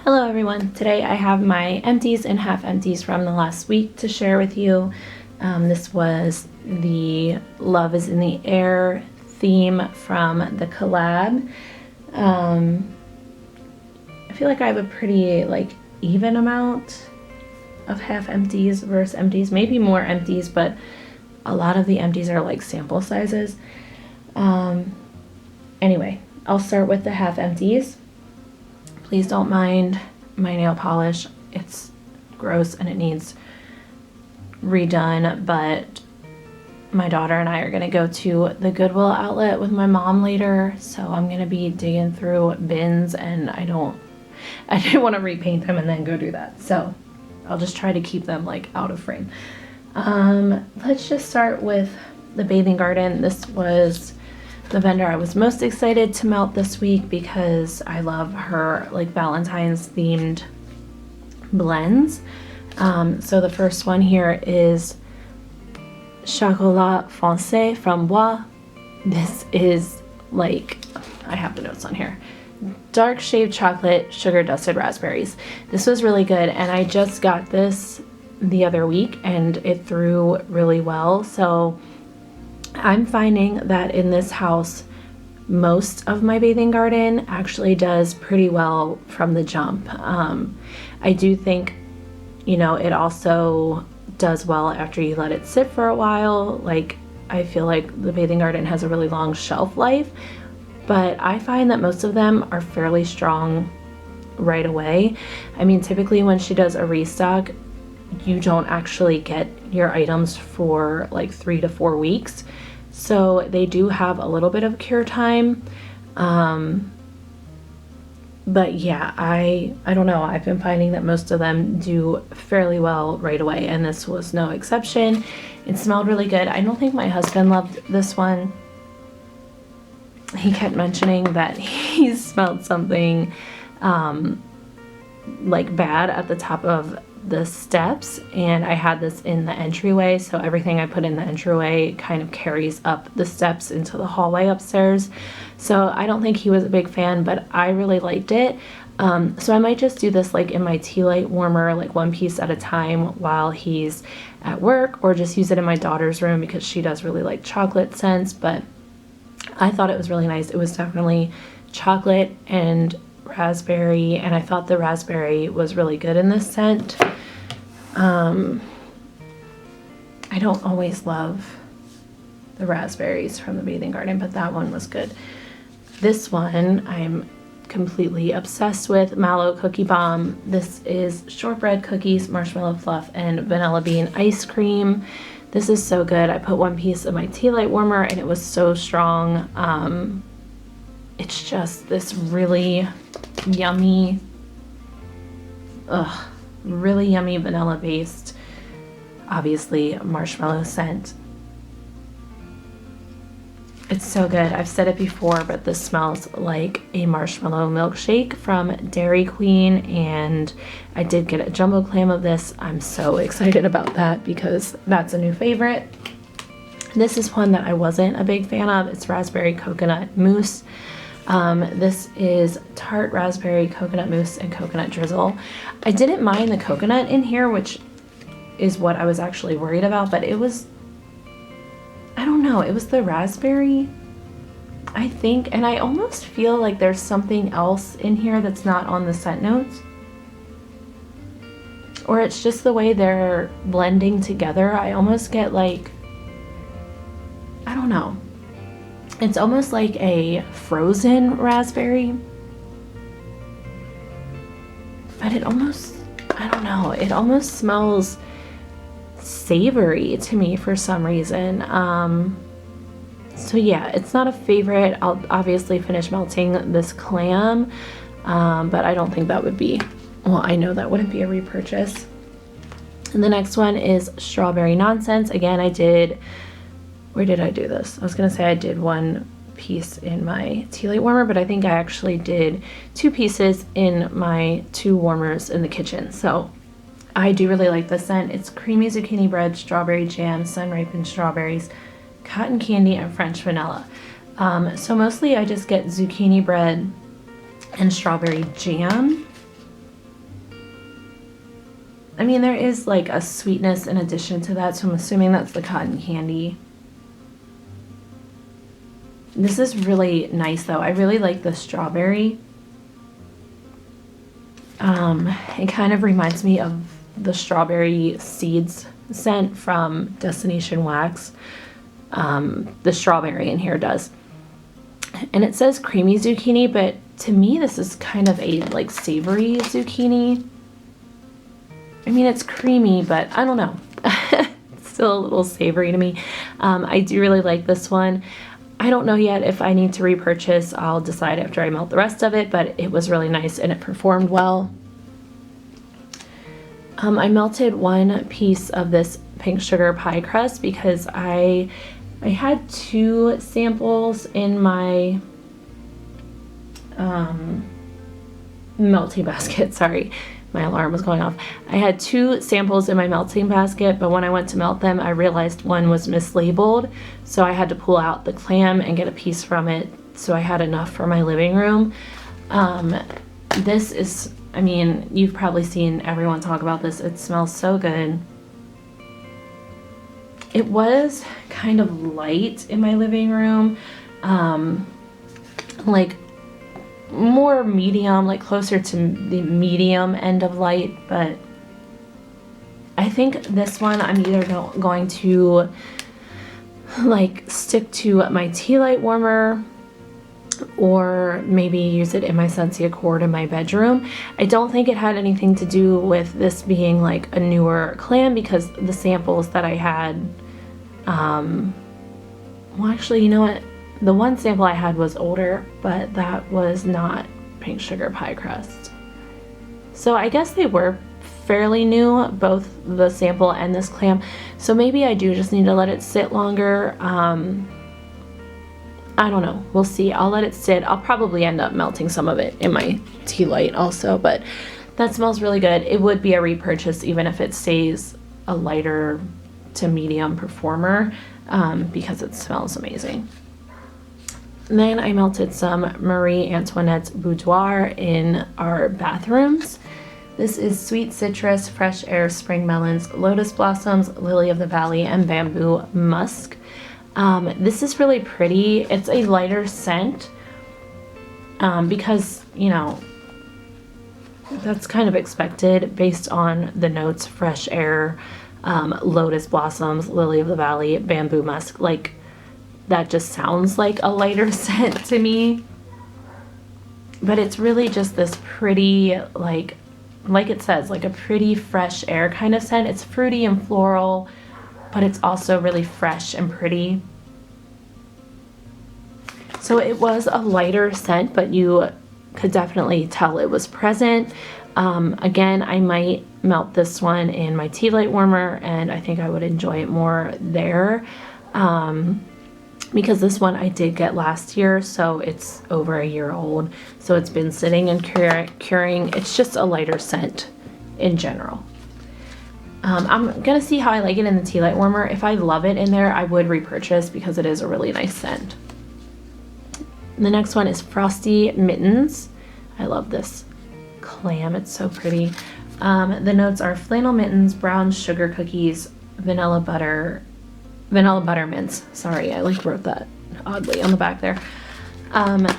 Hello everyone. Today I have my empties and half empties from the last week to share with you. This was the Love is in the Air theme from the collab. I feel like I have a pretty even amount of half empties versus empties, maybe more empties, but a lot of the empties are like sample sizes. Anyway, I'll start with the half empties. Please don't mind my nail polish. It's gross and it needs redone, but my daughter and I are gonna go to the Goodwill outlet with my mom later, so I'm gonna be digging through bins and I didn't want to repaint them and then go do that. So I'll just try to keep them like out of frame. Let's just start with the Bathing Garden. This was the vendor I was most excited to melt this week because I love her like Valentine's themed blends. So the first one here is Chocolat Foncé Framboise. This is like, I have the notes on here. Dark shaved chocolate, sugar dusted raspberries. This was really good and I just got this the other week and it threw really well. So I'm finding that in this house, most of my Bathing Garden actually does pretty well from the jump. I do think, it also does well after you let it sit for a while. Like, I feel like the Bathing Garden has a really long shelf life, but I find that most of them are fairly strong right away. I mean, typically when she does a restock, you don't actually get your items for like 3 to 4 weeks. So they do have a little bit of cure time. But yeah, I don't know. I've been finding that most of them do fairly well right away, and this was no exception. It smelled really good. I don't think my husband loved this one. He kept mentioning that he smelled something like bad at the top of the steps, and I had this in the entryway, so everything I put in the entryway kind of carries up the steps into the hallway upstairs. So I don't think he was a big fan, but I really liked it. So I might just do this like in my tea light warmer, like one piece at a time while he's at work, or just use it in my daughter's room because she does really like chocolate scents. But I thought it was really nice. It was definitely chocolate and raspberry, and I thought the raspberry was really good in this scent. I don't always love the raspberries from the Bathing Garden, but that one was good. This one I'm completely obsessed with, Mallow Cookie Bomb. This is shortbread cookies, marshmallow fluff, and vanilla bean ice cream. This is so good. I put one piece in my tea light warmer and it was so strong. It's just this really yummy, really yummy vanilla based, obviously marshmallow scent. It's so good. I've said it before, but this smells like a marshmallow milkshake from Dairy Queen, and I did get a jumbo clam of this. I'm so excited about that because that's a new favorite. This is one that I wasn't a big fan of. It's raspberry coconut mousse. This is tart raspberry coconut mousse and coconut drizzle. I didn't mind the coconut in here, which is what I was actually worried about, but it was, I don't know, it was the raspberry, I think, and I almost feel like there's something else in here that's not on the scent notes. Or it's just the way they're blending together. I almost get like, I don't know. It's almost like a frozen raspberry, but it almost, I don't know, it almost smells savory to me for some reason. So yeah, it's not a favorite. I'll obviously finish melting this clam, but I don't think that would be, well, I know that wouldn't be a repurchase. And the next one is Strawberry Nonsense. Again, where did I do this? I was gonna say I did one piece in my tea light warmer, but I think I actually did 2 pieces in my 2 warmers in the kitchen. So I do really like this scent. It's creamy zucchini bread, strawberry jam, sun-ripened strawberries, cotton candy, and French vanilla. So mostly I just get zucchini bread and strawberry jam. I mean, there is like a sweetness in addition to that, so I'm assuming that's the cotton candy. This is really nice though. I really like the strawberry. It kind of reminds me of the strawberry seeds scent from Destination Wax. The strawberry in here does. And it says creamy zucchini, but to me this is kind of a like savory zucchini. I mean, it's creamy, but I don't know. It's still a little savory to me. I do really like this one. I don't know yet if I need to repurchase. I'll decide after I melt the rest of it, but it was really nice and it performed well. I melted one piece of this pink sugar pie crust because I had 2 samples in my melting basket. Sorry, my alarm was going off. I had 2 samples in my melting basket, but when I went to melt them, I realized one was mislabeled, so I had to pull out the clam and get a piece from it, so I had enough for my living room. This is, I mean, you've probably seen everyone talk about this. It smells so good. It was kind of light in my living room, like more medium, like closer to the medium end of light, but I think this one I'm either going to like stick to my tea light warmer or maybe use it in my Scentsy Accord in my bedroom. I don't think it had anything to do with this being like a newer clam because the samples that I had, well actually, you know what? The one sample I had was older, but that was not pink sugar pie crust. So I guess they were fairly new, both the sample and this clam. So maybe I do just need to let it sit longer. I don't know. We'll see. I'll let it sit. I'll probably end up melting some of it in my tea light also, but that smells really good. It would be a repurchase even if it stays a lighter to medium performer because it smells amazing. And then I melted some Marie Antoinette's Boudoir in our bathrooms. This is sweet citrus, fresh air, spring melons, lotus blossoms, lily of the valley, and bamboo musk. This is really pretty. It's a lighter scent because, you know, that's kind of expected based on the notes: fresh air, lotus blossoms, lily of the valley, bamboo musk. Like, that just sounds like a lighter scent to me. But it's really just this pretty, like it says, like a pretty fresh air kind of scent. It's fruity and floral, but it's also really fresh and pretty. So it was a lighter scent, but you could definitely tell it was present. Again, I might melt this one in my tea light warmer, and I think I would enjoy it more there. Because this one I did get last year, so it's over a year old. So it's been sitting and curing. It's just a lighter scent in general. I'm gonna see how I like it in the tea light warmer. If I love it in there, I would repurchase because it is a really nice scent. The next one is Frosty Mittens. I love this clam, it's so pretty. The notes are flannel mittens, brown sugar cookies, vanilla butter mints. Sorry, I like wrote that oddly on the back there.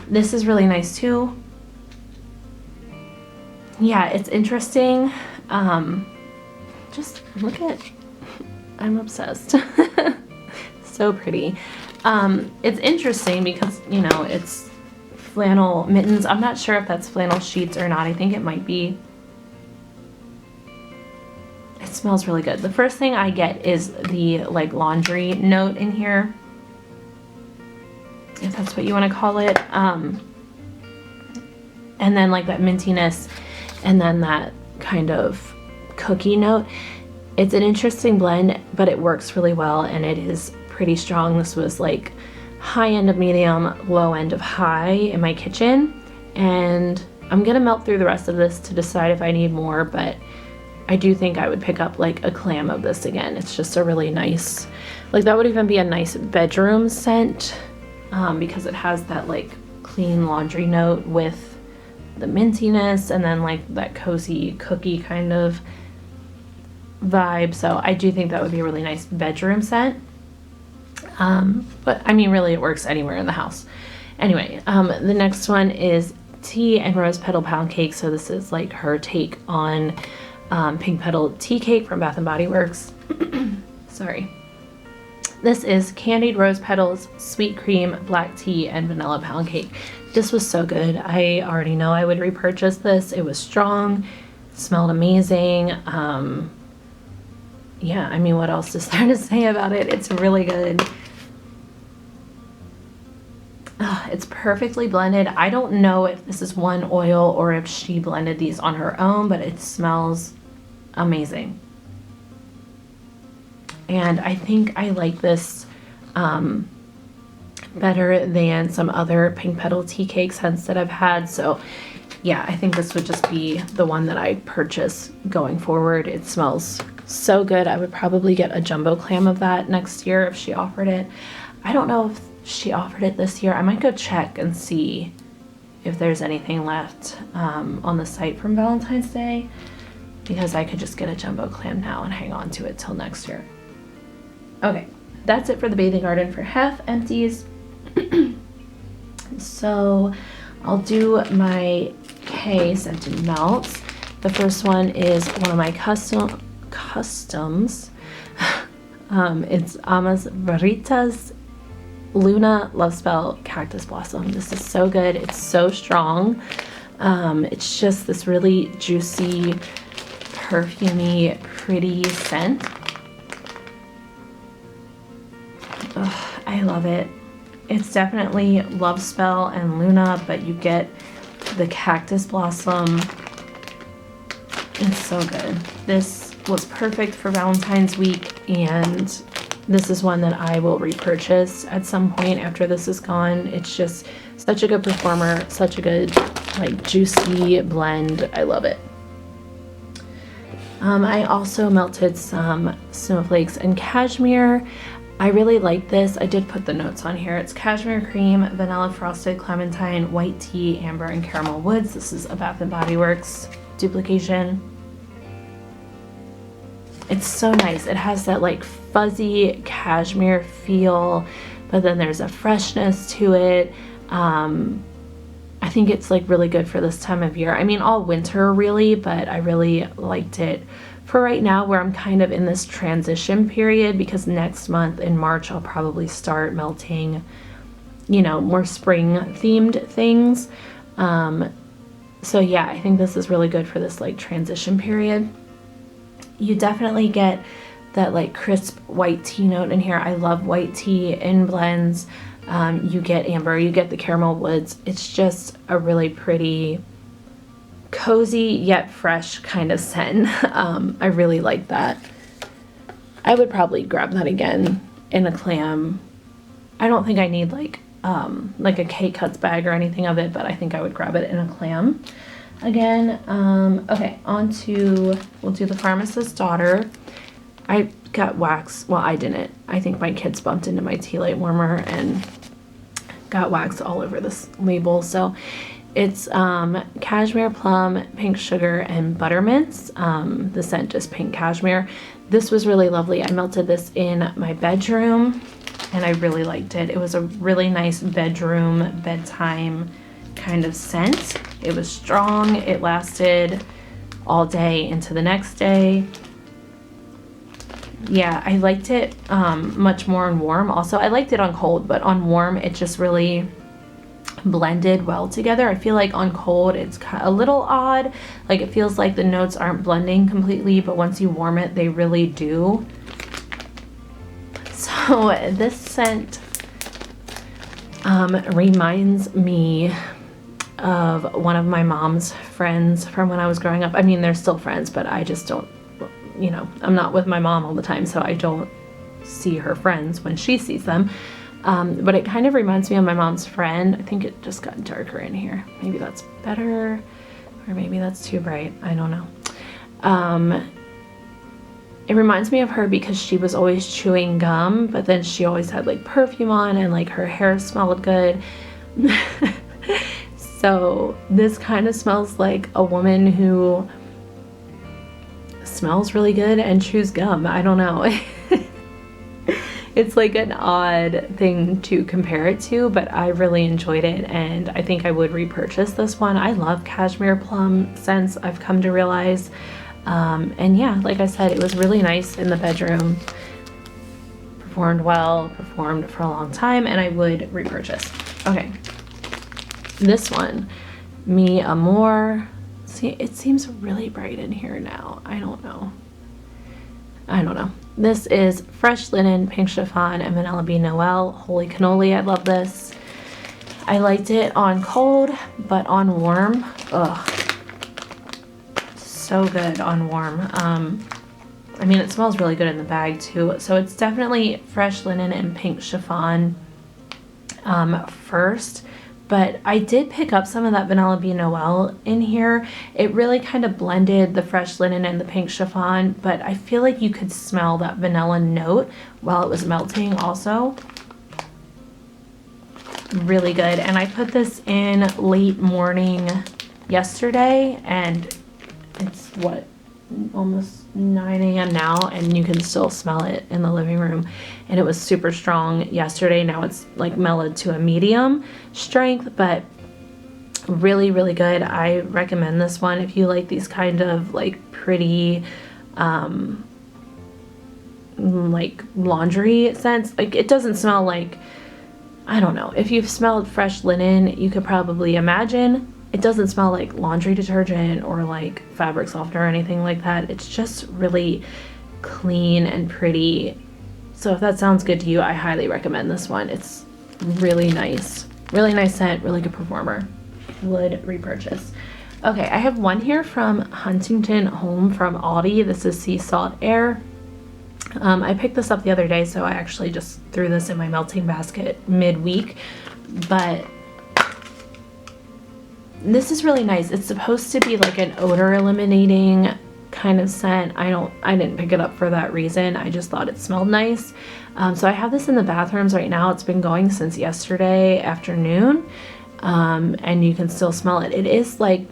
This is really nice too. Yeah, it's interesting. Just look at, I'm obsessed. So pretty. It's interesting because, you know, it's flannel mittens. I'm not sure if that's flannel sheets or not. I think it might be. It smells really good. The first thing I get is the like laundry note in here, if that's what you want to call it. And then like that mintiness, and then that kind of cookie note. It's an interesting blend, but it works really well, and it is pretty strong. This was like high end of medium, low end of high in my kitchen, and I'm gonna melt through the rest of this to decide if I need more, but I do think I would pick up like a clam of this again. It's just a really nice, like that would even be a nice bedroom scent because it has that like clean laundry note with the mintiness and then like that cozy cookie kind of vibe. So I do think that would be a really nice bedroom scent. But I mean, really, it works anywhere in the house. Anyway, the next one is Tea and Rose Petal Pound Cake. So this is like her take on Pink Petal Tea Cake from Bath & Body Works. Sorry. This is candied rose petals, sweet cream, black tea, and vanilla pound cake. This was so good. I already know I would repurchase this. It was strong, smelled amazing. Yeah, I mean, what else is there to say about it? It's really good. It's perfectly blended. I don't know if this is one oil or if she blended these on her own, but it smells amazing. And I think I like this better than some other Pink Petal tea cake scents that I've had. So yeah, I think this would just be the one that I purchase going forward. It smells so good. I would probably get a jumbo clam of that next year if she offered it. I don't know if she offered it this year. I might go check and see if there's anything left on the site from Valentine's Day, because I could just get a jumbo clam now and hang on to it till next year. Okay, that's it for the Bathing Garden for Hef Empties. So I'll do my K scented melts. The first one is one of my customs. It's Amas Veritas Luna Love Spell Cactus Blossom. This is so good. It's so strong. It's just this really juicy, perfumey, pretty scent. Ugh, I love it. It's definitely Love Spell and Luna, but you get the cactus blossom. It's so good. This was perfect for Valentine's week, and this is one that I will repurchase at some point after this is gone. It's just such a good performer, such a good, like, juicy blend. I love it. I also melted some snowflakes and cashmere. I really like this. I did put the notes on here. It's cashmere cream, vanilla frosted clementine, white tea, amber, and caramel woods. This is a Bath & Body Works duplication. It's so nice. It has that like fuzzy cashmere feel, but then there's a freshness to it. I think it's like really good for this time of year. I mean, all winter really, but I really liked it for right now, where I'm kind of in this transition period, because next month in March I'll probably start melting, you know, more spring themed things. So yeah, I think this is really good for this like transition period. You definitely get that like crisp white tea note in here. I love white tea in blends. You get amber, you get the caramel woods. It's just a really pretty, cozy yet fresh kind of scent. I really like that. I would probably grab that again in a clam. I don't think I need like a K-Cuts bag or anything of it, but I think I would grab it in a clam again. Okay, on to, we'll do the Pharmacist Daughter. I got wax, well, I didn't. I think my kids bumped into my tea light warmer and got wax all over this label. So it's cashmere plum, pink sugar, and buttermints. The scent just pink cashmere. This was really lovely. I melted this in my bedroom and I really liked it. It was a really nice bedroom, bedtime kind of scent. It was strong. It lasted all day into the next day. Yeah, I liked it much more on warm. Also, I liked it on cold, but on warm it just really blended well together. I feel like on cold it's a little odd. Like it feels like the notes aren't blending completely, but once you warm it, they really do. So this scent reminds me of one of my mom's friends from when I was growing up. I mean, they're still friends, but I just don't, you know, I'm not with my mom all the time, so I don't see her friends when she sees them. But it kind of reminds me of my mom's friend. I think it just got darker in here. Maybe that's better, or maybe that's too bright. I don't know. It reminds me of her because she was always chewing gum, but then she always had like perfume on and like her hair smelled good. So this kind of smells like a woman who smells really good and chews gum. I don't know. It's like an odd thing to compare it to, but I really enjoyed it, and I think I would repurchase this one. I love cashmere plum scents, I've come to realize. And yeah, like I said, it was really nice in the bedroom. Performed well, performed for a long time, and I would repurchase. Okay, this one, Mi Amor. See, it seems really bright in here now. I don't know. This is Fresh Linen, Pink Chiffon, and Vanilla Bean Noel. Holy cannoli, I love this. I liked it on cold, but on warm, ugh. So good on warm. I mean, it smells really good in the bag too. So it's definitely Fresh Linen and Pink Chiffon first. But I did pick up some of that Vanilla Bean Noel in here. It really kind of blended the Fresh Linen and the Pink Chiffon, but I feel like you could smell that vanilla note while it was melting also. Really good. And I put this in late morning yesterday, and it's what, almost 9 a.m. now, and you can still smell it in the living room. And it was super strong yesterday. Now it's like mellowed to a medium strength, but really, really good. I recommend this one if you like these kind of like pretty like laundry scents. Like, it doesn't smell like, I don't know, if you've smelled Fresh Linen, you could probably imagine it doesn't smell like laundry detergent or like fabric softener or anything like that. It's just really clean and pretty. So if that sounds good to you, I highly recommend this one. It's really nice. Really nice scent, really good performer. Would repurchase. Okay, I have one here from Huntington Home from Aldi. This is Sea Salt Air. I picked this up the other day, so I actually just threw this in my melting basket midweek. But this is really nice. It's supposed to be like an odor eliminating kind of scent. I didn't pick it up for that reason. I just thought it smelled nice. So I have this in the bathrooms right now. It's been going since yesterday afternoon. And you can still smell it. It is like,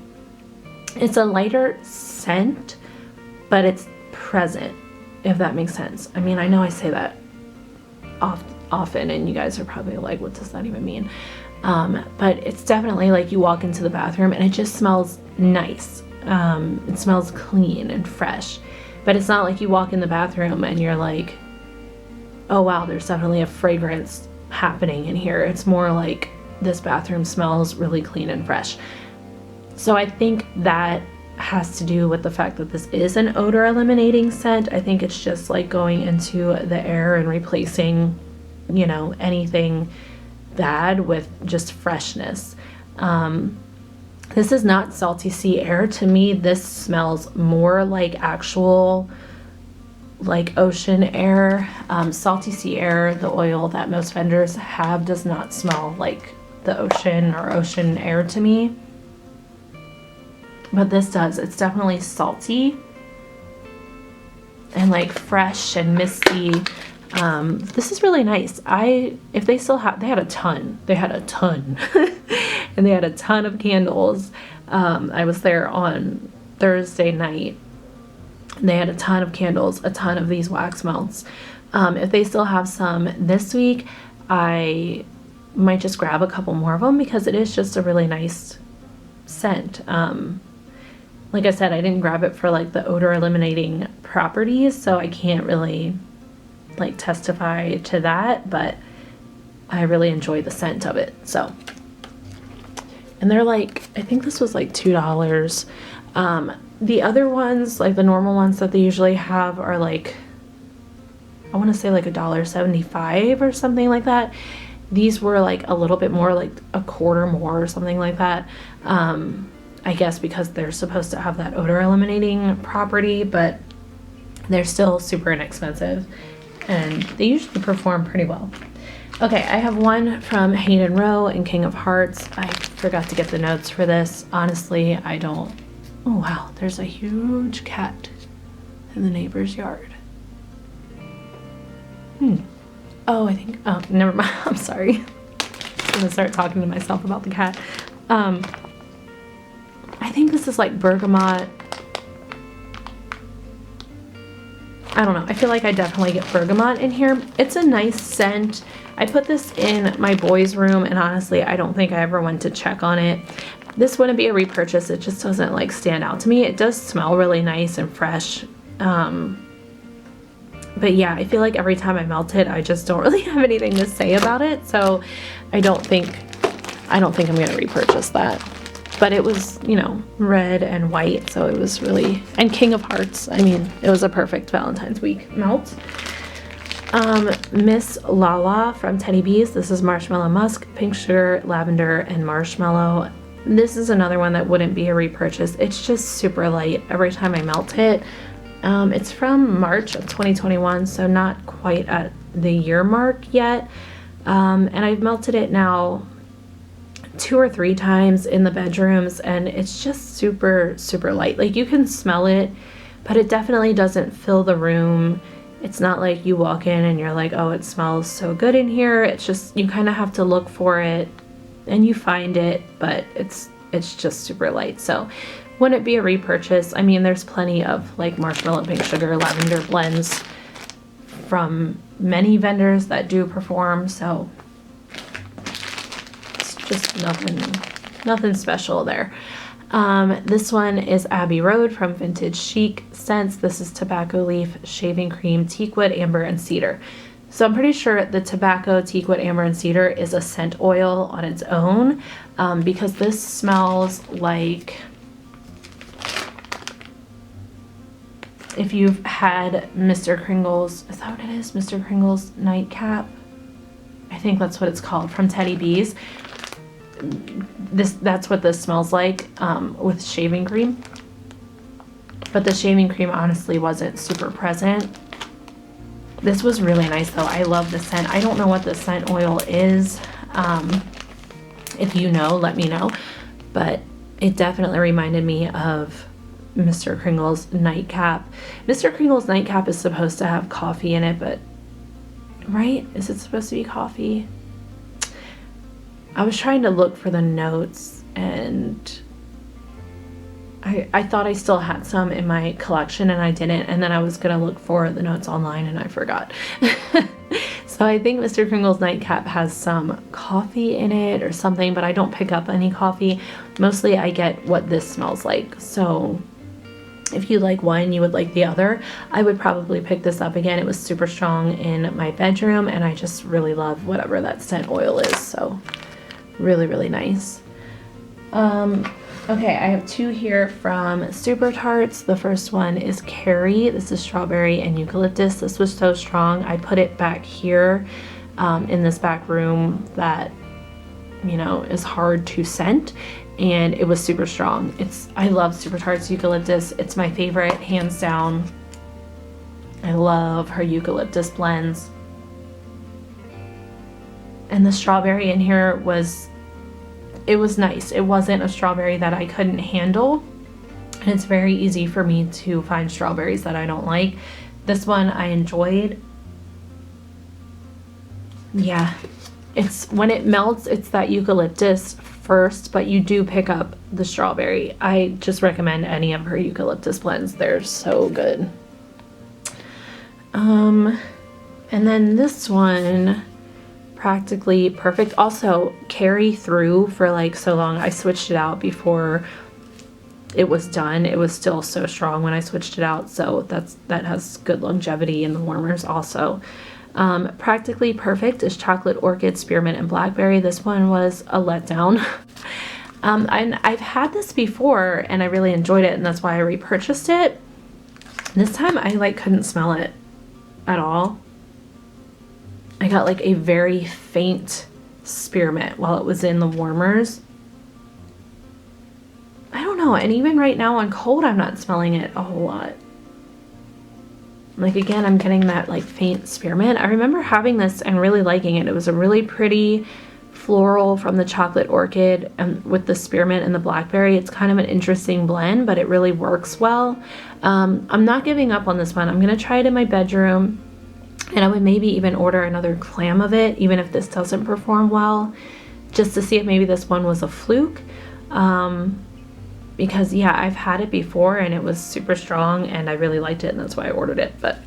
it's a lighter scent, but it's present, if that makes sense. I mean, I know I say that often, and you guys are probably like, what does that even mean? But it's definitely like you walk into the bathroom and it just smells nice. It smells clean and fresh, but it's not like you walk in the bathroom and you're like, oh wow, there's definitely a fragrance happening in here. It's more like this bathroom smells really clean and fresh. So I think that has to do with the fact that this is an odor eliminating scent. I think it's just like going into the air and replacing, you know, anything bad with just freshness. This is not salty sea air. To me, this smells more like actual like ocean air. Salty sea air, the oil that most vendors have, does not smell like the ocean or ocean air to me. But this does. It's definitely salty and like fresh and misty. This is really nice. If they still have, they had a ton and they had a ton of candles. I was there on Thursday night and they had a ton of candles, a ton of these wax melts. If they still have some this week, I might just grab a couple more of them because it is just a really nice scent. Like I said, I didn't grab it for like the odor eliminating properties, so I can't really like testify to that, but I really enjoy the scent of it. So, and they're like, I think this was like $2. The other ones, like the normal ones that they usually have, are like, I want to say like $1.75 or something like that. These were like a little bit more, like a quarter more or something like that. I guess because they're supposed to have that odor eliminating property, but they're still super inexpensive and they usually perform pretty well. Okay, I have one from Hayden Rowe and King of Hearts. I forgot to get the notes for this. Honestly, I don't. Oh wow, there's a huge cat in the neighbor's yard. Oh, oh, never mind. I'm sorry. I'm gonna start talking to myself about the cat. I think this is like bergamot. I don't know. I feel like I definitely get bergamot in here. It's a nice scent. I put this in my boys' room, and honestly, I don't think I ever went to check on it. This wouldn't be a repurchase. It just doesn't like stand out to me. It does smell really nice and fresh. But yeah, I feel like every time I melt it, I just don't really have anything to say about it. So I don't think I'm going to repurchase that. But it was, you know, red and white, so it was really, and King of Hearts. I mean, it was a perfect Valentine's week melt. Miss Lala from Teddy Bees. This is marshmallow musk, pink sugar, lavender, and marshmallow. This is another one that wouldn't be a repurchase. It's just super light every time I melt it. It's from March of 2021, so not quite at the year mark yet. And I've melted it now 2 or 3 times in the bedrooms, and it's just super, super light. Like, you can smell it, but it definitely doesn't fill the room. It's not like you walk in and you're like, oh, it smells so good in here. It's just, you kind of have to look for it and you find it, but it's just super light. So wouldn't it be a repurchase? I mean, there's plenty of like marshmallow, pink sugar, lavender blends from many vendors that do perform, so just nothing special there. This one is Abbey Road from Vintage Chic Scents. This is tobacco leaf, shaving cream, teakwood, amber, and cedar. So I'm pretty sure the tobacco, teakwood, amber, and cedar is a scent oil on its own, because this smells like, if you've had Mr. Kringle's, is that what it is? Mr. Kringle's nightcap? I think that's what it's called, from Teddy Bees. That's what this smells like, with shaving cream. But the shaving cream honestly wasn't super present. This was really nice though. I love the scent. I don't know what the scent oil is. If you know, let me know. But it definitely reminded me of Mr. Kringle's nightcap. Mr. Kringle's nightcap is supposed to have coffee in it, but right? Is it supposed to be coffee? I was trying to look for the notes, and I thought I still had some in my collection, and I didn't, and then I was gonna look for the notes online and I forgot. So I think Mr. Kringle's nightcap has some coffee in it or something, but I don't pick up any coffee. Mostly I get what this smells like. So if you like one, you would like the other. I would probably pick this up again. It was super strong in my bedroom, and I just really love whatever that scent oil is. So really, really nice. Okay, I have 2 here from Super Tarts. The first one is Carrie. This is strawberry and eucalyptus. This was so strong. I put it back here in this back room that, you know, is hard to scent, and it was super strong. I love Super Tarts eucalyptus. It's my favorite, hands down. I love her eucalyptus blends. And the strawberry in here was nice. It wasn't a strawberry that I couldn't handle. And it's very easy for me to find strawberries that I don't like. This one I enjoyed. Yeah, when it melts, it's that eucalyptus first, but you do pick up the strawberry. I just recommend any of her eucalyptus blends. They're so good. And then this one, Practically Perfect, also carry through for like so long. I switched it out before it was done. It was still so strong when I switched it out, so that has good longevity in the warmers also. Practically Perfect is chocolate, orchid, spearmint, and blackberry. This one was a letdown. And I've had this before and I really enjoyed it, and that's why I repurchased it. This time I like couldn't smell it at all. I got like a very faint spearmint while it was in the warmers. I don't know, and even right now on cold, I'm not smelling it a whole lot. Like, again, I'm getting that like faint spearmint. I remember having this and really liking it. It was a really pretty floral from the chocolate orchid and with the spearmint and the blackberry. It's kind of an interesting blend, but it really works well. I'm not giving up on this one. I'm gonna try it in my bedroom. And I would maybe even order another clam of it, even if this doesn't perform well, just to see if maybe this one was a fluke. Because yeah, I've had it before and it was super strong and I really liked it, and that's why I ordered it. But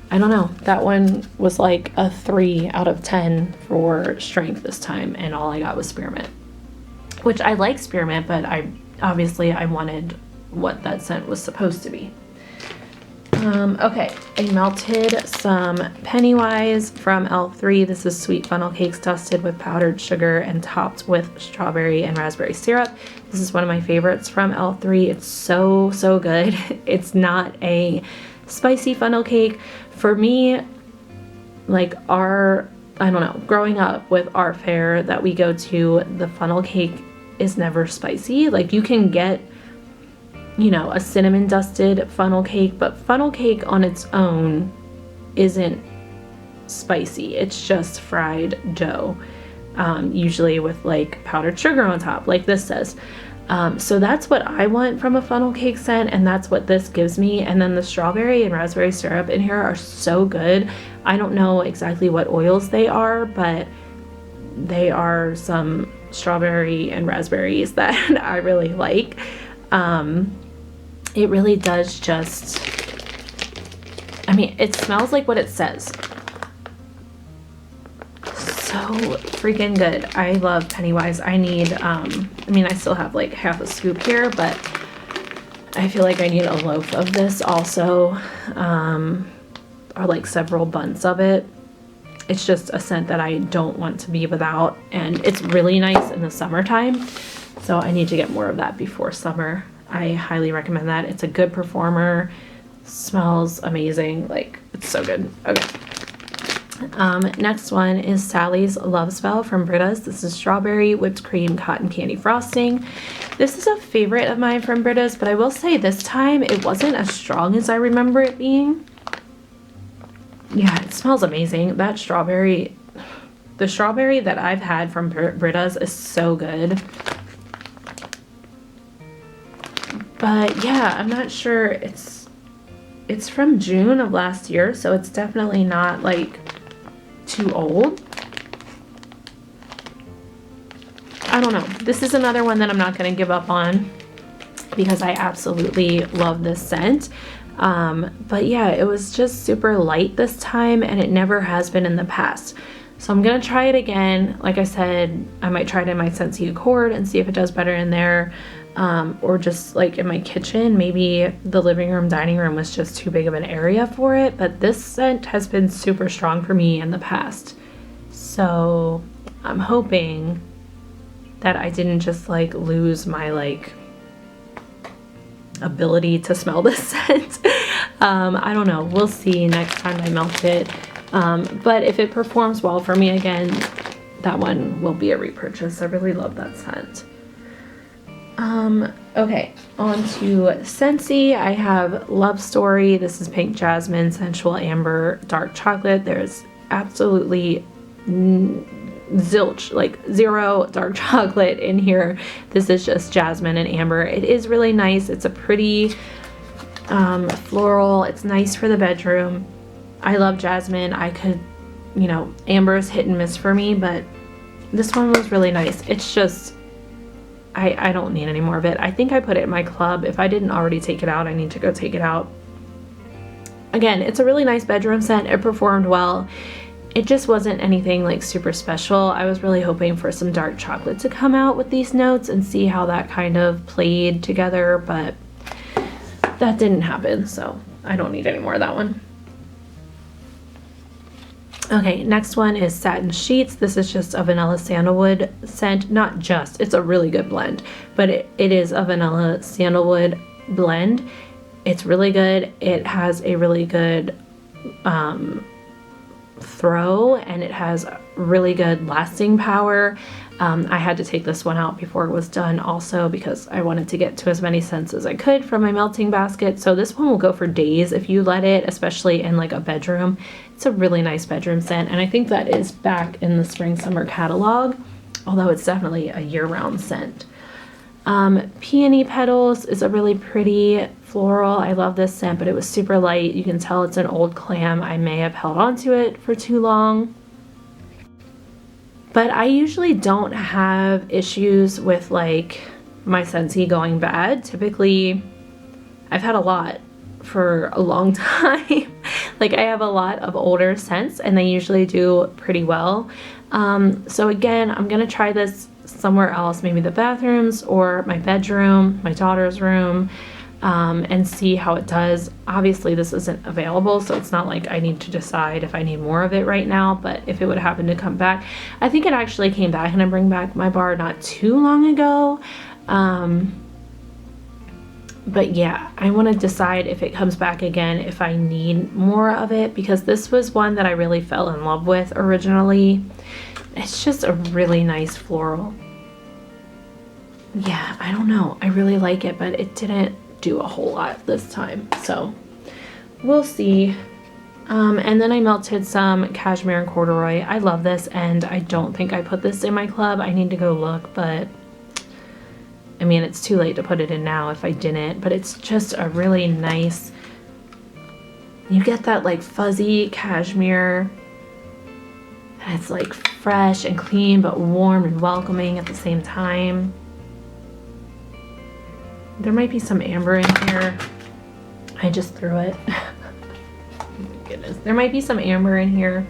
I don't know. That one was like a 3 out of 10 for strength this time, and all I got was spearmint. Which I like spearmint, but I wanted what that scent was supposed to be. Okay, I melted some Pennywise from L3. This is sweet funnel cakes dusted with powdered sugar and topped with strawberry and raspberry syrup. This is one of my favorites from L3. It's so, so good. It's not a spicy funnel cake. For me, like I don't know, growing up with our fair that we go to, the funnel cake is never spicy. Like you can get, you know, a cinnamon dusted funnel cake, but funnel cake on its own isn't spicy. It's just fried dough, usually with like powdered sugar on top, like this says. So that's what I want from a funnel cake scent, and that's what this gives me. And then the strawberry and raspberry syrup in here are so good. I don't know exactly what oils they are, but they are some strawberry and raspberries that I really like. It really does just, I mean, it smells like what it says. So freaking good. I love Pennywise. I need, I mean, I still have like half a scoop here, but I feel like I need a loaf of this also, or like several buns of it. It's just a scent that I don't want to be without, and it's really nice in the summertime, so I need to get more of that before summer. I highly recommend that. It's a good performer, smells amazing, like it's so good. Okay. Next one is Sally's Love Spell from Brutus. This is strawberry, whipped cream, cotton candy frosting. This is a favorite of mine from Brutus, but I will say this time it wasn't as strong as I remember it being. Yeah, it smells amazing. That strawberry, the strawberry that I've had from Brutus is so good. But yeah, I'm not sure. It's from June of last year, so it's definitely not like too old. I don't know. This is another one that I'm not going to give up on because I absolutely love this scent. But yeah, it was just super light this time, and it never has been in the past. So I'm going to try it again. Like I said, I might try it in my Scentsy Accord and see if it does better in there. Or just like in my kitchen. Maybe the living room, dining room was just too big of an area for it, but this scent has been super strong for me in the past. So I'm hoping that I didn't just like lose my like ability to smell this scent. I don't know. We'll see next time I melt it. But if it performs well for me again, that one will be a repurchase. I really love that scent. Okay, on to Scentsy. I have Love Story. This is pink jasmine, sensual amber, dark chocolate. There's absolutely zilch, like zero dark chocolate in here. This is just jasmine and amber. It is really nice. It's a pretty floral. It's nice for the bedroom. I love jasmine. I could, you know, amber is hit and miss for me, but this one was really nice. It's just, I don't need any more of it. I think I put it in my club. If I didn't already take it out, I need to go take it out. Again, it's a really nice bedroom scent. It performed well. It just wasn't anything like super special. I was really hoping for some dark chocolate to come out with these notes and see how that kind of played together, but that didn't happen, so I don't need any more of that one. Okay, next one is Satin Sheets. This is just a vanilla sandalwood scent. Not just, it's a really good blend, but it is a vanilla sandalwood blend. It's really good. It has a really good throw, and it has really good lasting power. I had to take this one out before it was done also because I wanted to get to as many scents as I could from my melting basket. So this one will go for days if you let it, especially in like a bedroom. It's a really nice bedroom scent, and I think that is back in the spring summer catalog, although it's definitely a year-round scent. Peony Petals is a really pretty floral. I love this scent, but it was super light. You can tell it's an old clam. I may have held on to it for too long. But I usually don't have issues with like my Scentsy going bad. Typically, I've had a lot for a long time. Like I have a lot of older scents and they usually do pretty well. So again, I'm gonna try this somewhere else, maybe the bathrooms or my bedroom, my daughter's room, and see how it does. Obviously this isn't available, so it's not like I need to decide if I need more of it right now, but if it would happen to come back, I think it actually came back and I bring back my bar not too long ago. But yeah, I want to decide if it comes back again, if I need more of it, because this was one that I really fell in love with originally. It's just a really nice floral. Yeah, I don't know. I really like it, but it didn't do a whole lot this time. So we'll see. And then I melted some cashmere and corduroy. I love this, and I don't think I put this in my club. I need to go look, but I mean, it's too late to put it in now if I didn't, but it's just a really nice, you get that like fuzzy cashmere, and it's like fresh and clean, but warm and welcoming at the same time. There might be some amber in here. I just threw it. Oh my goodness. There might be some amber in here.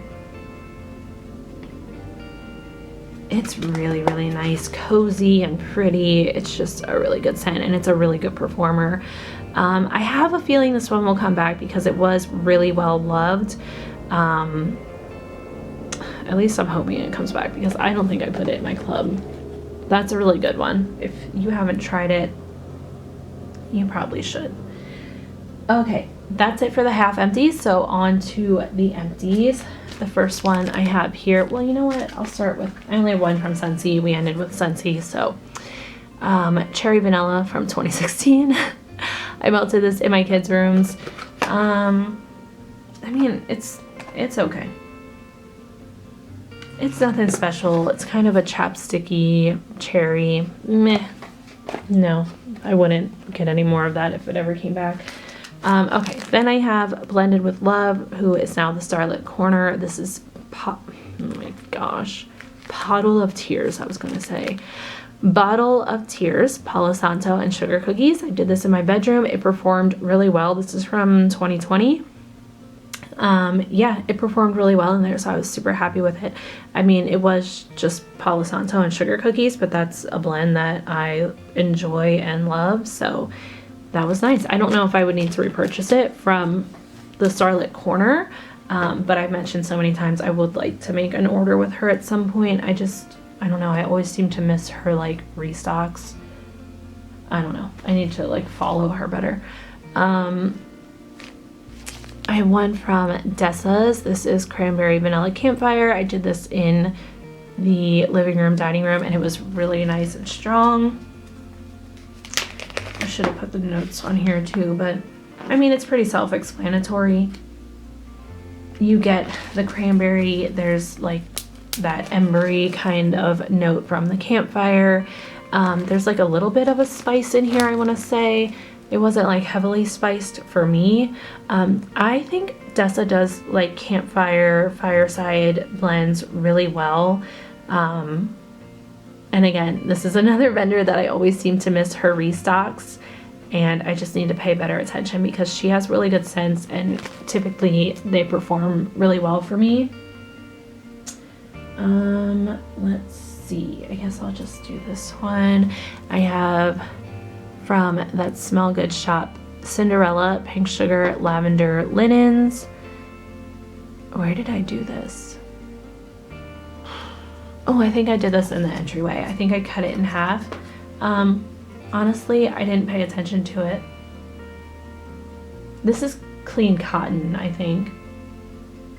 It's really, really nice, cozy and pretty. It's just a really good scent, and it's a really good performer. I have a feeling this one will come back because it was really well loved. At least I'm hoping it comes back, because I don't think I put it in my club. That's a really good one. If you haven't tried it, you probably should. Okay, that's it for the half empties. So on to the empties. The first one I have here, well, you know what, I'll start with, I only have one from Scentsy. We ended with Scentsy. So cherry vanilla from 2016. I melted this in my kids' rooms. I mean, it's okay. It's nothing special. It's kind of a chapsticky cherry. Meh. No, I wouldn't get any more of that if it ever came back. Okay, then I have Blended with Love, who is now the Starlit Corner. This is, oh my gosh, Bottle of Tears, I was going to say. Bottle of Tears, Palo Santo and Sugar Cookies. I did this in my bedroom. It performed really well. This is from 2020. Yeah, it performed really well in there, so I was super happy with it. I mean, it was just Palo Santo and Sugar Cookies, but that's a blend that I enjoy and love, so that was nice. I don't know if I would need to repurchase it from the Starlit Corner, but I've mentioned so many times I would like to make an order with her at some point. I don't know, I always seem to miss her like restocks. I don't know, I need to like follow her better. I have one from Dessa's. This is Cranberry Vanilla Campfire. I did this in the living room, dining room, and it was really nice and strong. I should have put the notes on here too, but I mean, it's pretty self-explanatory. You get the cranberry, there's like that embery kind of note from the campfire. There's like a little bit of a spice in here, I want to say. It wasn't like heavily spiced for me. I think Dessa does like campfire, fireside blends really well. And again, this is another vendor that I always seem to miss her restocks, and I just need to pay better attention because she has really good scents and typically they perform really well for me. Let's see, I guess I'll just do this one. I have from that Smell Good shop, Cinderella, Pink Sugar, Lavender Linens. Where did I do this? Oh, I think I did this in the entryway. I think I cut it in half. Honestly, I didn't pay attention to it. This is clean cotton, I think.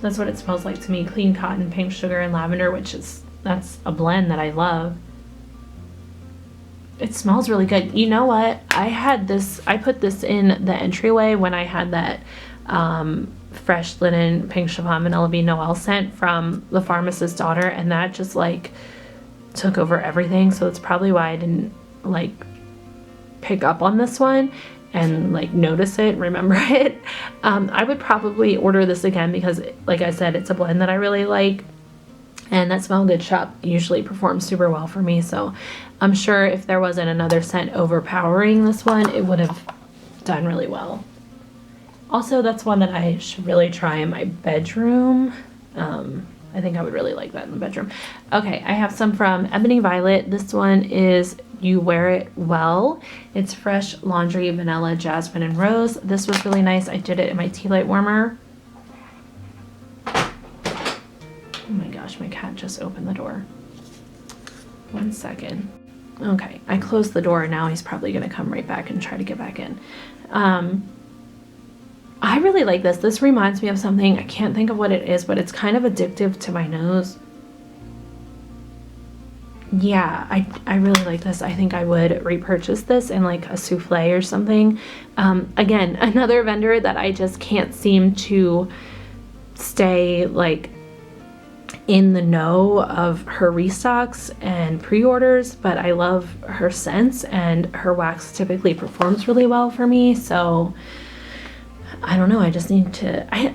That's what it smells like to me. Clean cotton, pink sugar, and lavender, that's a blend that I love. It smells really good. You know what? I put this in the entryway when I had that fresh linen pink chiffon vanilla bean Noel scent from the Pharmacist daughter, and that just like took over everything. So that's probably why I didn't like pick up on this one and like notice it, remember it. I would probably order this again because, like I said, it's a blend that I really like. And that Smell Good shop usually performs super well for me, so I'm sure if there wasn't another scent overpowering this one, it would have done really well. Also, that's one that I should really try in my bedroom. I think I would really like that in the bedroom. Okay, I have some from Ebony Violet. This one is You Wear It Well. It's fresh laundry, vanilla, jasmine, and rose. This was really nice. I did it in my tea light warmer. Oh my gosh, my cat just opened the door. 1 second. Okay, I closed the door. Now he's probably going to come right back and try to get back in. I really like this. This reminds me of something. I can't think of what it is, but it's kind of addictive to my nose. Yeah, I really like this. I think I would repurchase this in like a souffle or something. Again, another vendor that I just can't seem to stay like in the know of her restocks and pre-orders, but I love her scents, and her wax typically performs really well for me. So I don't know, I just need to,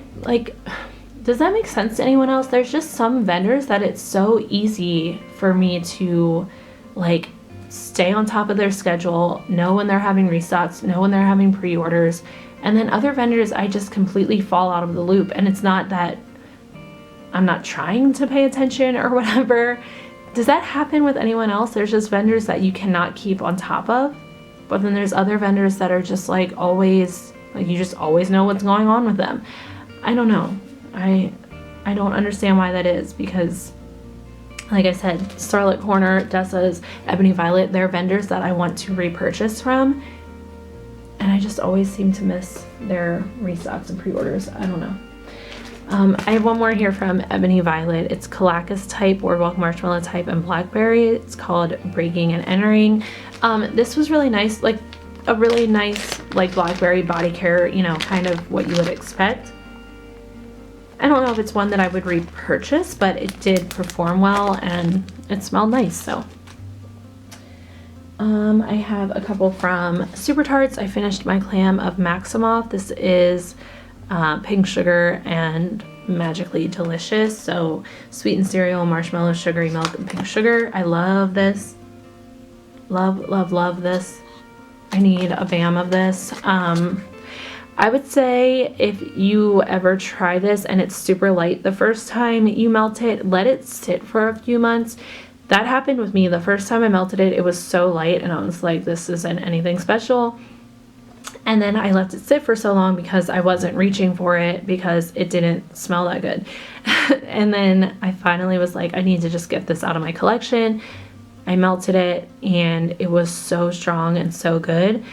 does that make sense to anyone else? There's just some vendors that it's so easy for me to like stay on top of their schedule, know when they're having restocks, know when they're having pre-orders, and then other vendors I just completely fall out of the loop. And it's not that I'm not trying to pay attention or whatever. Does that happen with anyone else? There's just vendors that you cannot keep on top of, but then there's other vendors that are just like always, like you just always know what's going on with them. I don't know. I don't understand why that is, because like I said, Starlit Corner, Dessa's, Ebony Violet, they're vendors that I want to repurchase from, and I just always seem to miss their restocks and pre-orders. I don't know. I have one more here from Ebony Violet. It's Colacus type, Boardwalk Marshmallow type, and Blackberry. It's called Breaking and Entering. This was really nice, like a really nice like Blackberry body care, you know, kind of what you would expect. I don't know if it's one that I would repurchase, but it did perform well and it smelled nice. So I have a couple from Super Tarts. I finished my clam of Maximoff. This is pink sugar and magically delicious. So sweetened cereal, marshmallow, sugary milk, and pink sugar. I love this. Love, love, love this. I need a BAM of this. I would say if you ever try this and it's super light the first time you melt it, let it sit for a few months. That happened with me. The first time I melted it, it was so light and I was like, this isn't anything special. And then I left it sit for so long because I wasn't reaching for it because it didn't smell that good. And then I finally was like, I need to just get this out of my collection. I melted it and it was so strong and so good.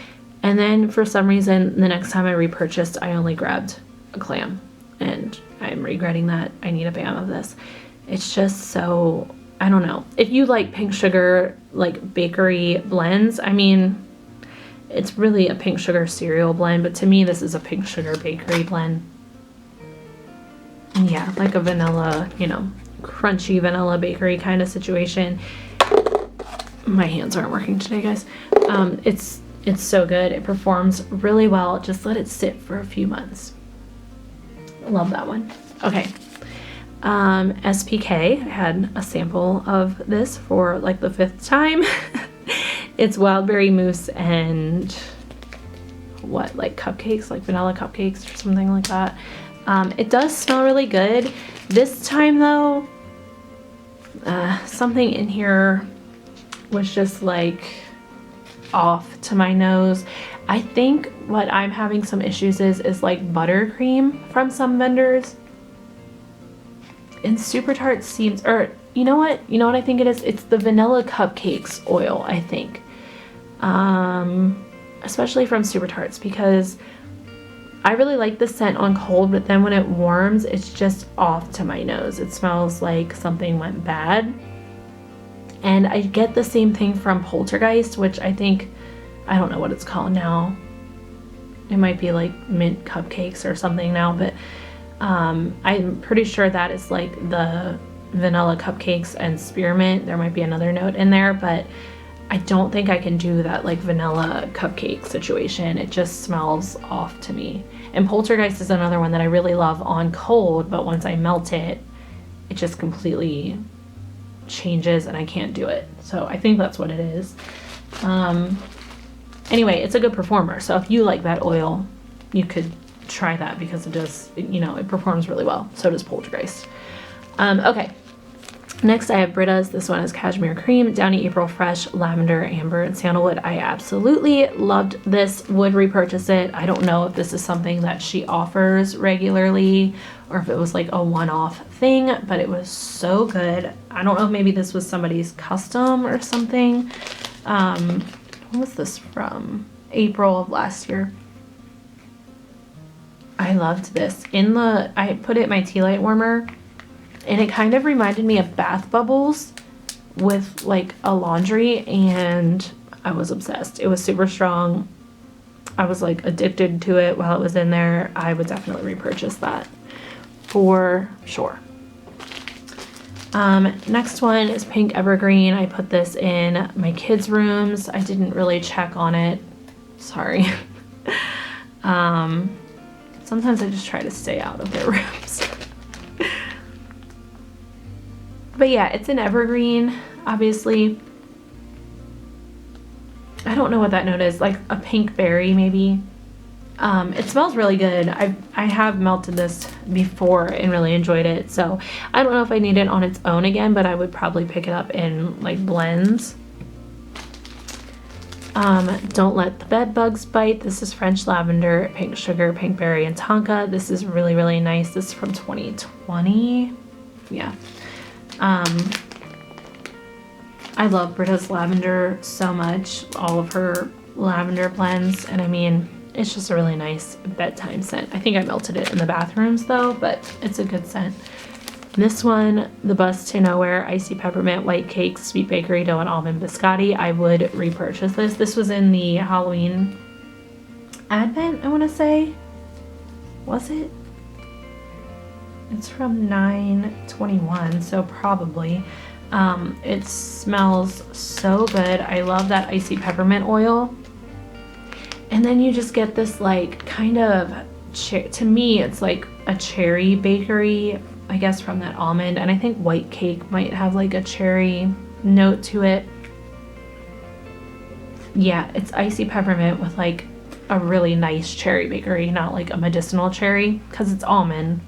And then for some reason, the next time I repurchased, I only grabbed a clam. And I'm regretting that. I need a BAM of this. It's just so, I don't know. If you like pink sugar, like bakery blends, I mean, it's really a pink sugar cereal blend, but to me, this is a pink sugar bakery blend. And yeah, like a vanilla, you know, crunchy vanilla bakery kind of situation. My hands aren't working today, guys. It's so good. It performs really well. Just let it sit for a few months. Love that one. Okay. SPK. I had a sample of this for like the 5th time. It's wildberry mousse and what, like cupcakes, like vanilla cupcakes or something like that. It does smell really good. This time though, something in here was just like off to my nose. I think what I'm having some issues is like buttercream from some vendors. And Super Tarts seems, or you know what I think it is? It's the vanilla cupcakes oil, I think. Especially from Super Tarts, because I really like the scent on cold, but then when it warms, it's just off to my nose. It smells like something went bad. And I get the same thing from Poltergeist, which I think, I don't know what it's called now. It might be like mint cupcakes or something now, but I'm pretty sure that is like the vanilla cupcakes and spearmint. There might be another note in there, but I don't think I can do that like vanilla cupcake situation. It just smells off to me. And Poltergeist is another one that I really love on cold, but once I melt it, it just completely changes and I can't do it. So I think that's what it is. Anyway, it's a good performer. So if you like that oil, you could try that because it does, you know, it performs really well. So does Poltergeist. Okay. Next, I have Brutus. This one is Cashmere Cream, Downy April Fresh, Lavender, Amber, and Sandalwood. I absolutely loved this. Would repurchase it. I don't know if this is something that she offers regularly or if it was like a one-off thing, but it was so good. I don't know if maybe this was somebody's custom or something. When was this from? April of last year. I loved this. I put it in my tea light warmer, and it kind of reminded me of bath bubbles with like a laundry, and I was obsessed. It was super strong. I was like addicted to it while it was in there. I would definitely repurchase that for sure. Next one is Pink Evergreen. I put this in my kids' rooms. I didn't really check on it. Sorry. Sometimes I just try to stay out of their rooms. But yeah, it's an evergreen, obviously. I don't know what that note is, like a pink berry maybe. It smells really good. I have melted this before and really enjoyed it, so I don't know if I need it on its own again, but I would probably pick it up in like blends. Don't Let the Bed Bugs Bite. This is French Lavender, Pink Sugar, Pink Berry, and Tonka. This is really, really nice. This is from 2020. Yeah. I love Brutus Lavender so much. All of her lavender blends. And I mean, it's just a really nice bedtime scent. I think I melted it in the bathrooms though, but it's a good scent. This one, the Bus to Nowhere, Icy Peppermint, White Cake, Sweet Bakery Dough, and Almond Biscotti. I would repurchase this. This was in the Halloween Advent, I want to say. Was it? It's from 9/21, so probably. It smells so good. I love that icy peppermint oil. And then you just get this like kind of, to me, it's like a cherry bakery, I guess, from that almond. And I think White Cake might have like a cherry note to it. Yeah, it's icy peppermint with like a really nice cherry bakery, not like a medicinal cherry, because it's almond.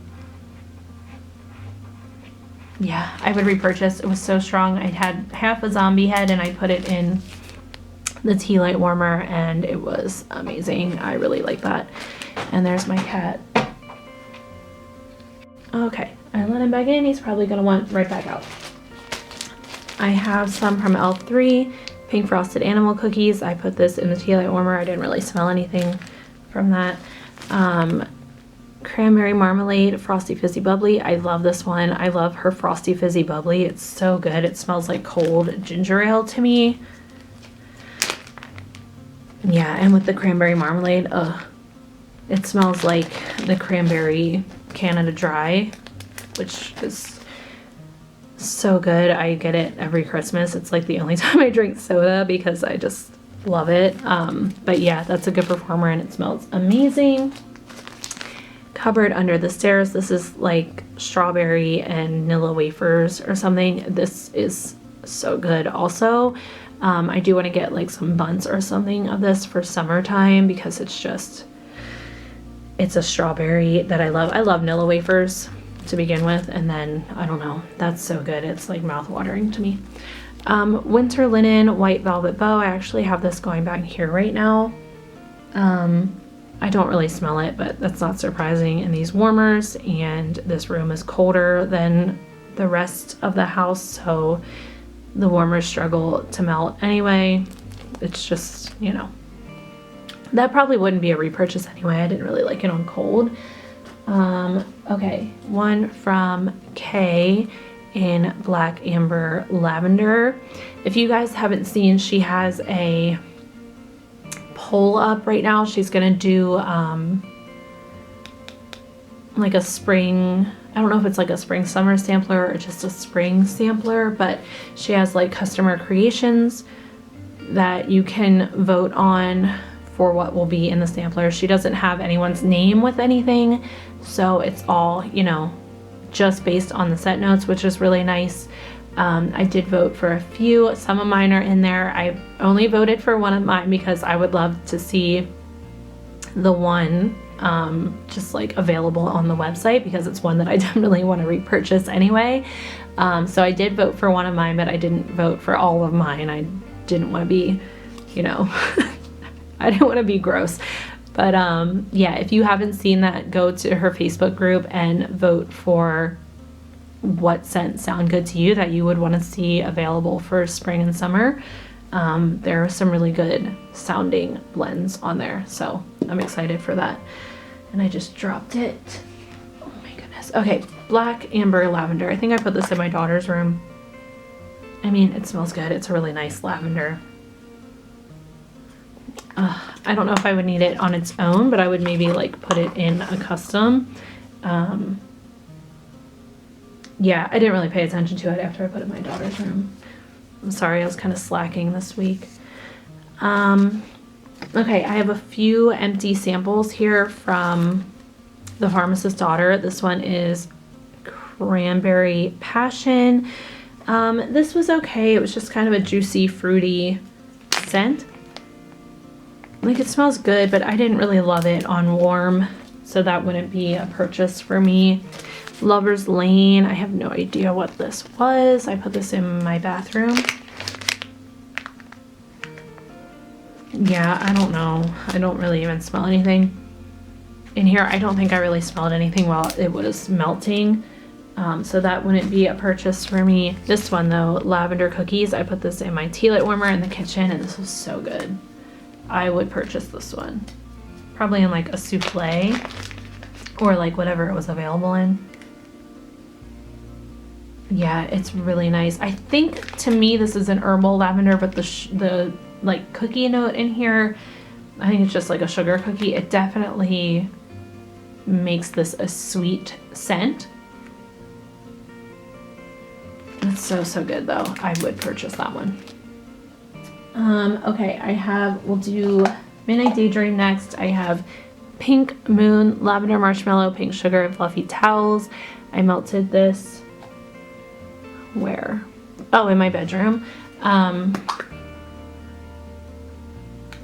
Yeah, I would repurchase. It was so strong. I had half a zombie head and I put it in the tea light warmer and it was amazing. I really like that. And there's my cat. Okay, I let him back in. He's probably gonna want right back out. I have some from L3, Pink Frosted Animal Cookies. I put this in the tea light warmer. I didn't really smell anything from that. Cranberry Marmalade, Frosty Fizzy Bubbly. I love this one. I love her Frosty Fizzy Bubbly. It's so good. It smells like cold ginger ale to me. Yeah, and with the cranberry marmalade, it smells like the cranberry Canada Dry, which is so good. I get it every Christmas. It's like the only time I drink soda because I just love it. But yeah, that's a good performer and it smells amazing. Cupboard Under the Stairs. This is like strawberry and vanilla wafers or something. This is so good also. I do want to get like some buns or something of this for summertime because it's a strawberry that I love. I love vanilla wafers to begin with, and then I don't know, that's so good. It's like mouth-watering to me. Winter Linen White Velvet Bow. I actually have this going back here right now. I don't really smell it, but that's not surprising in these warmers, and this room is colder than the rest of the house, so the warmers struggle to melt anyway. It's just, you know, that probably wouldn't be a repurchase anyway. I didn't really like it on cold. Okay, one from Kay in Black Amber Lavender. If you guys haven't seen, she has a poll up right now. She's gonna do like a spring, I don't know if it's like a spring summer sampler or just a spring sampler, but she has like customer creations that you can vote on for what will be in the sampler. She doesn't have anyone's name with anything, so it's all, you know, just based on the set notes, which is really nice. I did vote for a few. Some of mine are in there. I only voted for one of mine because I would love to see the one just like available on the website because it's one that I definitely want to repurchase anyway. So I did vote for one of mine, but I didn't vote for all of mine. I didn't want to be, you know, I didn't want to be gross. But yeah, if you haven't seen that, go to her Facebook group and vote for what scents sound good to you that you would want to see available for spring and summer. There are some really good sounding blends on there, so I'm excited for that. And I just dropped it. Oh my goodness. Okay, black amber lavender. I think I put this in my daughter's room. I mean, it smells good. It's a really nice lavender. I don't know if I would need it on its own, but I would maybe like put it in a custom. Yeah, I didn't really pay attention to it after I put it in my daughter's room. I'm sorry, I was kind of slacking this week. Okay, I have a few empty samples here from the Pharmacist daughter. This one is Cranberry Passion. This was okay. It was just kind of a juicy, fruity scent. Like, it smells good, but I didn't really love it on warm, so that wouldn't be a purchase for me. Lover's Lane. I have no idea what this was. I put this in my bathroom. Yeah, I don't know. I don't really even smell anything in here. I don't think I really smelled anything while it was melting. So that wouldn't be a purchase for me. This one though, Lavender Cookies. I put this in my tea light warmer in the kitchen and this was so good. I would purchase this one. Probably in like a souffle or like whatever it was available in. Yeah, it's really nice. I think to me this is an herbal lavender, but the like cookie note in here, I think it's just like a sugar cookie. It definitely makes this a sweet scent. It's so good though. I would purchase that one. Okay, we'll do Midnight Daydream next. I have Pink Moon, Lavender Marshmallow, Pink Sugar, and Fluffy Towels. I melted this, where? Oh, in my bedroom.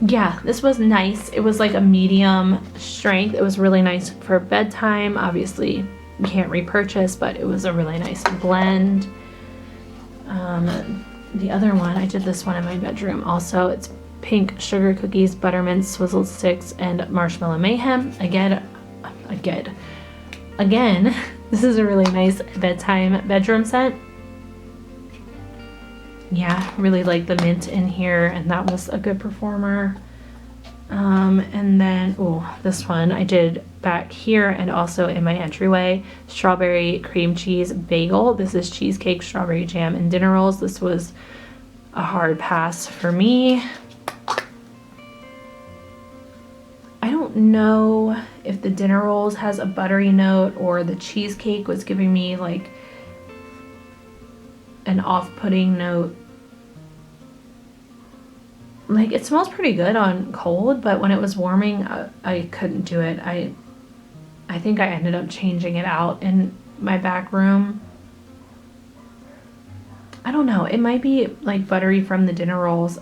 Yeah, this was nice. It was like a medium strength. It was really nice for bedtime. Obviously, you can't repurchase, but it was a really nice blend. The other one, I did this one in my bedroom also. It's Pink Sugar Cookies, Buttermint, Swizzled Sticks, and Marshmallow Mayhem. Again, this is a really nice bedroom scent. Yeah, really like the mint in here, and that was a good performer. And then, this one I did back here and also in my entryway. Strawberry Cream Cheese Bagel. This is cheesecake, strawberry jam, and dinner rolls. This was a hard pass for me. I don't know if the dinner rolls has a buttery note or the cheesecake was giving me like an off-putting note. Like, it smells pretty good on cold, but when it was warming, I couldn't do it. I think I ended up changing it out in my back room. I don't know. It might be like buttery from the dinner rolls.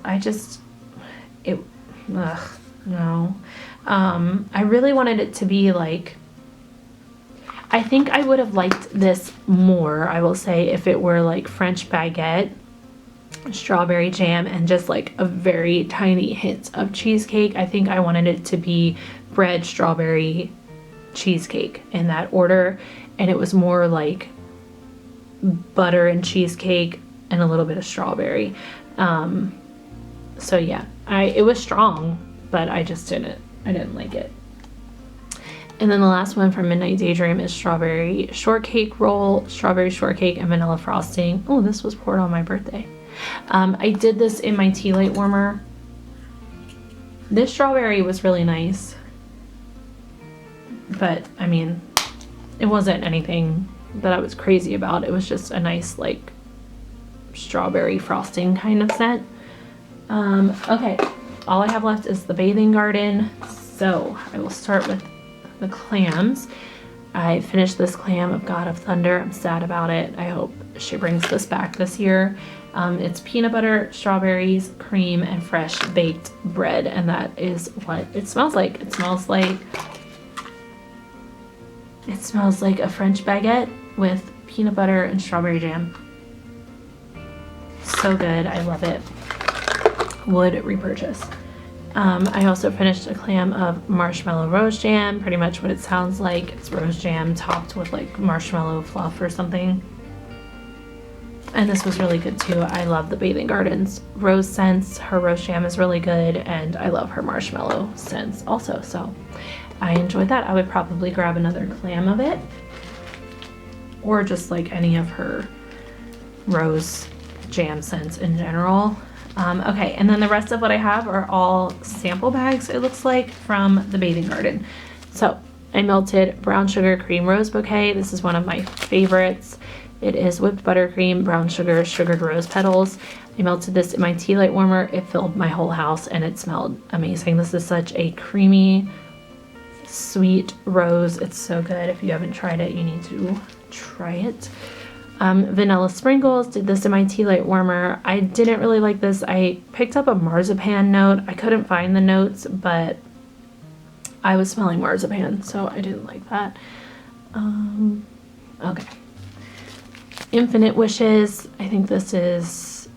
No. I really wanted it to be like, I think I would have liked this more, I will say, if it were like French baguette, strawberry jam, and just like a very tiny hint of cheesecake. I think I wanted it to be bread, strawberry, cheesecake in that order, and it was more like butter and cheesecake and a little bit of strawberry. So yeah, it was strong, but I didn't like it. And then the last one from Midnight Daydream is Strawberry Shortcake Roll, Strawberry Shortcake, and Vanilla Frosting. Oh, this was poured on my birthday. I did this in my tea light warmer. This strawberry was really nice, but I mean, it wasn't anything that I was crazy about. It was just a nice like strawberry frosting kind of scent. Okay, all I have left is the Bathing Garden, so I will start with the clams. I finished this clam of God of Thunder. I'm sad about it. I hope she brings this back this year. It's peanut butter, strawberries, cream, and fresh baked bread, and that is what it smells like. It smells like It smells like a French baguette with peanut butter and strawberry jam. So good. I love it. Would repurchase. I also finished a clam of marshmallow rose jam. Pretty much what it sounds like. It's rose jam topped with like marshmallow fluff or something. And this was really good too. I love the Bathing Gardens rose scents. Her rose jam is really good, and I love her marshmallow scents also. So I enjoyed that. I would probably grab another clam of it, or just like any of her rose jam scents in general. Okay, and then the rest of what I have are all sample bags, it looks like, from the Bathing Garden. So I melted brown sugar cream rose bouquet. This is one of my favorites. It is whipped buttercream, brown sugar, sugared rose petals. I melted this in my tea light warmer. It filled my whole house and it smelled amazing. This is such a creamy, sweet rose. It's so good. If you haven't tried it, you need to try it. Vanilla sprinkles, did this in my tea light warmer. I didn't really like this. I picked up a marzipan note. I couldn't find the notes, but I was smelling marzipan, so I didn't like that. Okay. Infinite Wishes. I think this is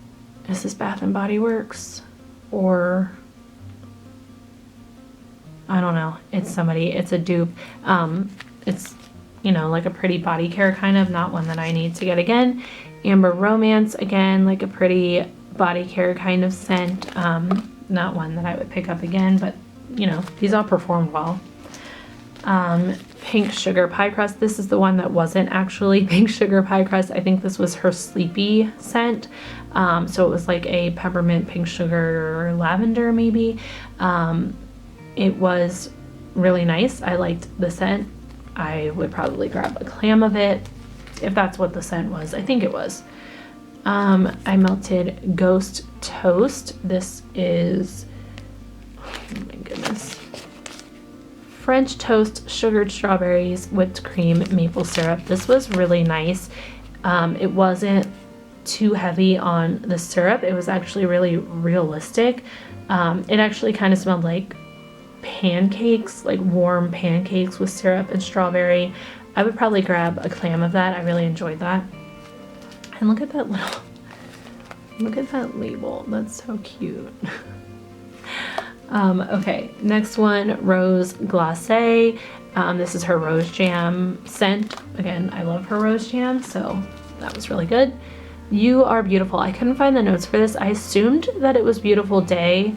this Bath and Body Works, or I don't know. It's somebody. It's a dupe. It's, you know, like a pretty body care kind of, not one that I need to get again. Amber Romance, again, like a pretty body care kind of scent. Not one that I would pick up again, but you know, these all performed well. Pink Sugar Pie Crust. This is the one that wasn't actually Pink Sugar Pie Crust. I think this was her Sleepy scent. So it was like a peppermint, pink sugar, or lavender maybe. It was really nice. I liked the scent. I would probably grab a clam of it if that's what the scent was. I think it was. I melted Ghost Toast. This is, oh my goodness, French toast, sugared strawberries, whipped cream, maple syrup. This was really nice. It wasn't too heavy on the syrup. It was actually really realistic. It actually kind of smelled like pancakes, like warm pancakes with syrup and strawberry. I would probably grab a clam of that. I really enjoyed that. And look at that label. That's so cute. Okay, next one, Rose Glacé. This is her rose jam scent. Again, I love her rose jam, so that was really good. You Are Beautiful. I couldn't find the notes for this. I assumed that it was Beautiful Day,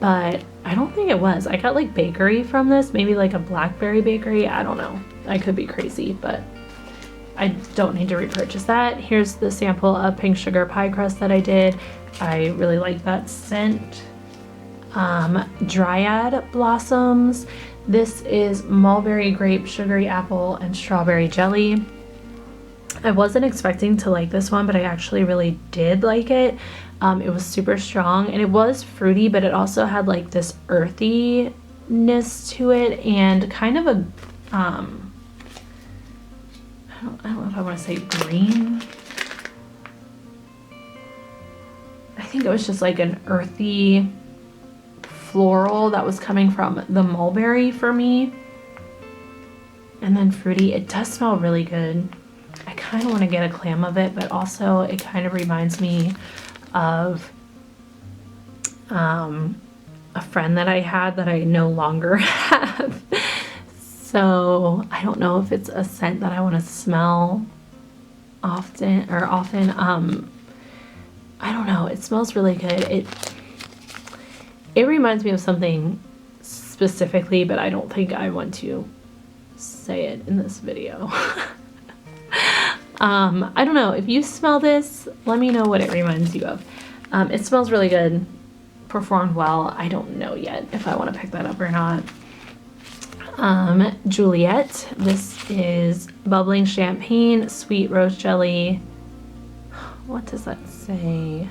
but I don't think it was. I got like bakery from this, maybe like a blackberry bakery. I don't know. I could be crazy, but I don't need to repurchase that. Here's the sample of Pink Sugar Pie Crust that I did. I really like that scent. Dryad Blossoms. This is mulberry, grape, sugary apple, and strawberry jelly. I wasn't expecting to like this one, but I actually really did like it. It was super strong and it was fruity, but it also had like this earthiness to it and kind of a, I don't know if I want to say green. I think it was just like an earthy floral that was coming from the mulberry for me. And then fruity. It does smell really good. I kind of want to get a clam of it, but also it kind of reminds me of a friend that I had that I no longer have. So I don't know if it's a scent that I want to smell often. I don't know. It smells really good. It reminds me of something specifically, but I don't think I want to say it in this video. I don't know. If you smell this, let me know what it reminds you of. It smells really good. Performed well. I don't know yet if I want to pick that up or not. Juliet. This is bubbling champagne, sweet rose jelly. What does that say?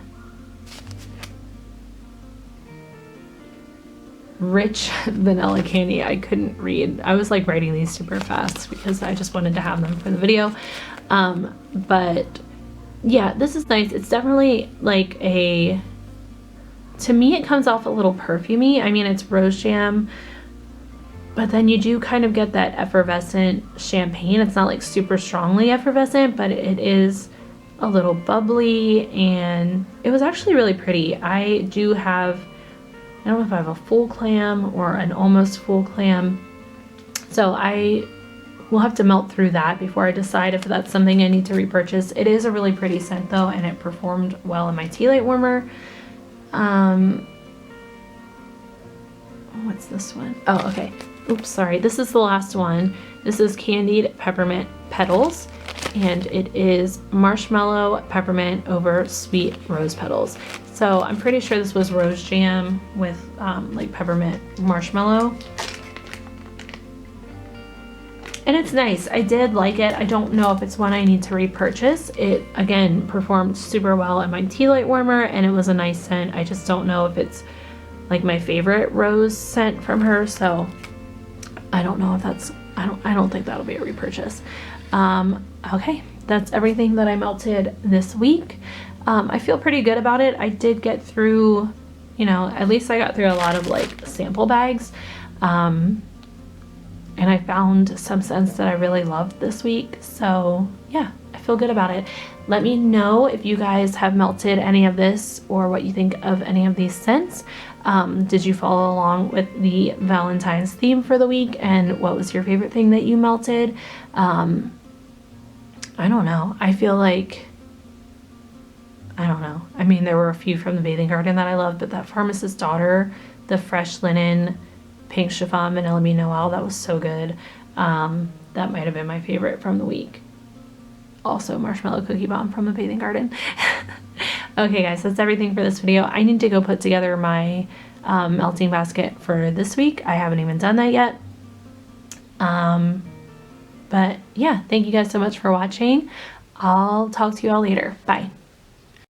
Rich vanilla candy. I couldn't read. I was like writing these super fast because I just wanted to have them for the video. But yeah, this is nice. It's definitely like to me it comes off a little perfumey. I mean, it's rose jam, But then you do kind of get that effervescent champagne. It's not like super strongly effervescent, but it is a little bubbly, and it was actually really pretty. I do have, I don't know if I have a full clam or an almost full clam. So I will have to melt through that before I decide if that's something I need to repurchase. It is a really pretty scent though, and it performed well in my tea light warmer. What's this one? Oh, okay. Oops, sorry. This is the last one. This is Candied Peppermint Petals, and it is marshmallow peppermint over sweet rose petals. So I'm pretty sure this was rose jam with like peppermint marshmallow. And it's nice. I did like it. I don't know if it's one I need to repurchase. It, again, performed super well in my tea light warmer, and it was a nice scent. I just don't know if it's like my favorite rose scent from her, so I don't know if that's, I don't think that'll be a repurchase. Okay, that's everything that I melted this week. I feel pretty good about it. I did get through, you know, at least I got through a lot of like sample bags. And I found some scents that I really loved this week. So yeah, I feel good about it. Let me know if you guys have melted any of this or what you think of any of these scents. Did you follow along with the Valentine's theme for the week, and what was your favorite thing that you melted? I don't know. I feel like, I don't know. I mean, there were a few from the Bathing Garden that I loved, but that Pharmacist's Daughter, the Fresh Linen, Pink Chiffon Vanilla Me Noel, that was so good. That might have been my favorite from the week. Also Marshmallow Cookie Bomb from the Bathing Garden. Okay guys, that's everything for this video. I need to go put together my melting basket for this week. I haven't even done that yet. But yeah, thank you guys so much for watching. I'll talk to you all later. Bye.